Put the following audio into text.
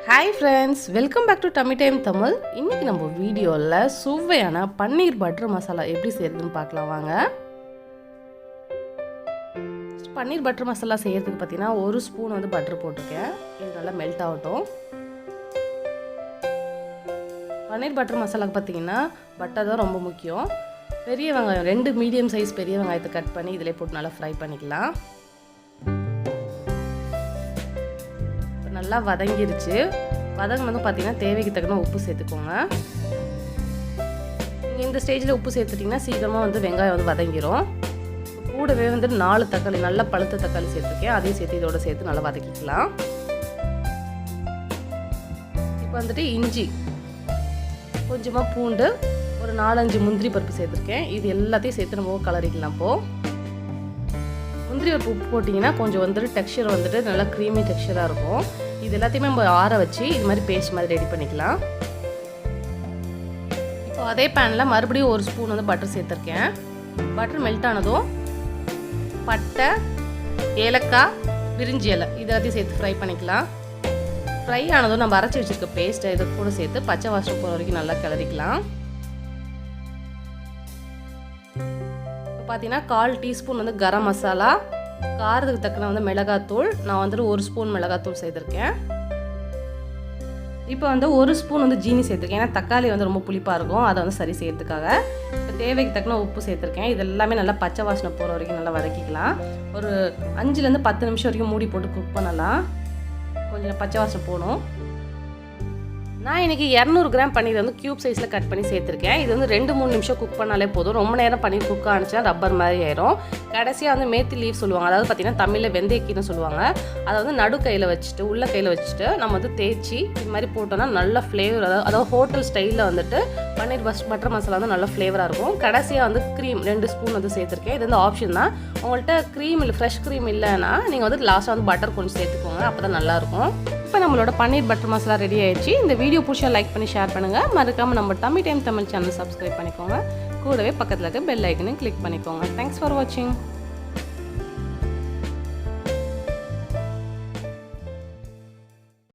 Hi friends, welcome back to TummyTimeTamil. இன்னைக்கு நம்ம வீடியோல சுவையான பன்னீர் பட்டர் மசாலா எப்படி செய்யறதுன்னு பார்க்கலாம் வாங்க. பன்னீர் பட்டர் மசாலா செய்யறதுக்கு பார்த்தீங்கன்னா 1 ஸ்பூன் வந்து பட்டர் போட்டுருக்கேன். இது நல்லா மெல்ட் ஆகட்டும். பன்னீர் பட்டர் மசாலாக்கு பார்த்தீங்கன்னா பட்டர் தான் ரொம்ப முக்கியம். பெரிய வெங்காயம் 2 மீடியம் சைஸ் பெரிய வெங்காயத்தை கட் பண்ணி இதிலே போட்டு நல்லா ஃப்ரை பண்ணிக்கலாம். நல்லா வதங்கிருச்சு. வதங்கினது பார்த்தீங்கன்னா தேவைக்கு தக்கன உப்பு சேர்த்துக்கோங்க. நீங்கள் இந்த ஸ்டேஜில் உப்பு சேர்த்துட்டிங்கன்னா சீக்கிரமாக வந்து வெங்காயம் வந்து வதங்கிடும். கூடவே வந்து 4 தக்காளி நல்லா பழுத்த தக்காளி சேர்த்துருக்கேன். அதையும் சேர்த்து இதோட சேர்த்து நல்லா வதக்கிக்கலாம். இப்போ வந்துட்டு இஞ்சி, கொஞ்சமாக பூண்டு, ஒரு 4-5 முந்திரி பருப்பு சேர்த்துருக்கேன். இது எல்லாத்தையும் சேர்த்து நம்ம கலரிக்கலாம். இப்போது முந்திரி பருப்பு உப்பு போட்டிங்கன்னா கொஞ்சம் வந்துட்டு டெக்ஸ்சர் வந்துட்டு நல்லா க்ரீமி டெக்ஸ்சராக இருக்கும். இது எல்லாத்தையுமே நம்ம ஆற வச்சு இது மாதிரி பேஸ்ட் மாதிரி ரெடி பண்ணிக்கலாம். இப்போ அதே பேனில் மறுபடியும் 1 ஸ்பூன் வந்து பட்டர் சேர்த்துருக்கேன். பட்டர் மெல்ட் ஆனதும் பட்டை, ஏலக்காய், பிரிஞ்சி இலை இது எல்லாத்தையும் சேர்த்து ஃப்ரை பண்ணிக்கலாம். ஃப்ரை ஆனதும் நம்ம அரைச்சி வச்சுருக்க பேஸ்ட்டை இதை கூட சேர்த்து பச்சை வாசனை போகிற வரைக்கும் நல்லா கிளறிக்கலாம். இப்போ பார்த்தீங்கன்னா 1/4 டீஸ்பூன் வந்து கரம் மசாலா, காரத்துக்கு தக்கன வந்து மிளகாத்தூள், நான் வந்துட்டு 1 ஸ்பூன் மிளகாத்தூள் சேர்த்துருக்கேன். இப்போ வந்து 1 ஸ்பூன் வந்து ஜீனி சேர்த்துருக்கேன். ஏன்னா தக்காளி வந்து ரொம்ப புளிப்பாக இருக்கும், அதை வந்து சரி செய்யறதுக்காக. இப்போ தேவைக்கு தக்கன உப்பு சேர்த்துருக்கேன். இது எல்லாமே நல்லா பச்சை வாசனை போகிற வரைக்கும் நல்லா வதக்கிக்கலாம். ஒரு 5-10 நிமிஷம் வரைக்கும் மூடி போட்டு குக் பண்ணலாம். கொஞ்சம் பச்சை வாசனை போகணும். நான் இன்றைக்கி 200 கிராம் பன்னீர் வந்து க்யூப் சைஸில் கட் பண்ணி சேர்த்துருக்கேன். இது வந்து 2-3 நிமிஷம் குக் பண்ணாலே போதும். ரொம்ப நேரம் பன்னீர் குக் ஆனிச்சுன்னா ரப்பர் மாதிரி ஆயிரும். கடைசியாக வந்து மேத்தி லீவ் சொல்லுவாங்க, அதாவது பார்த்திங்கன்னா தமிழில் வெந்தயக்கீன்னு சொல்லுவாங்க. அதை வந்து நடு கையில் வச்சுட்டு உள்ள கையில் வச்சுட்டு நம்ம வந்து தேய்ச்சி இது மாதிரி போட்டோன்னா நல்ல ஃப்ளேவர், அதாவது ஹோட்டல் ஸ்டைலில் வந்துட்டு பன்னீர் பட்டர் மசாலா வந்து நல்ல ஃப்ளேவராக இருக்கும். கடைசியாக வந்து க்ரீம் 2 ஸ்பூன் வந்து சேர்த்துருக்கேன். இது வந்து ஆப்ஷன் தான். உங்கள்கிட்ட க்ரீம் இல்லை ஃப்ரெஷ் க்ரீம் இல்லைன்னா நீங்கள் வந்து லாஸ்ட்டாக வந்து பட்டர் கொஞ்சம் சேர்த்துக்கோங்க, அப்போ தான் நல்லாயிருக்கும். இப்போ நம்மளோட பன்னீர் பட்டர் மசாலா ரெடி ஆயிடுச்சு. இந்த வீடியோ பிடிச்சா லைக் பண்ணி ஷேர் பண்ணுங்கள். மறக்காமல் நம்ம TummyTimeTamil சேனல் சப்ஸ்கிரைப் பண்ணிக்கோங்க. கூடவே பக்கத்தில் இருக்க பெல் ஐக்கனையும் கிளிக் பண்ணிக்கோங்க. தேங்க்ஸ் ஃபார் வாட்சிங்.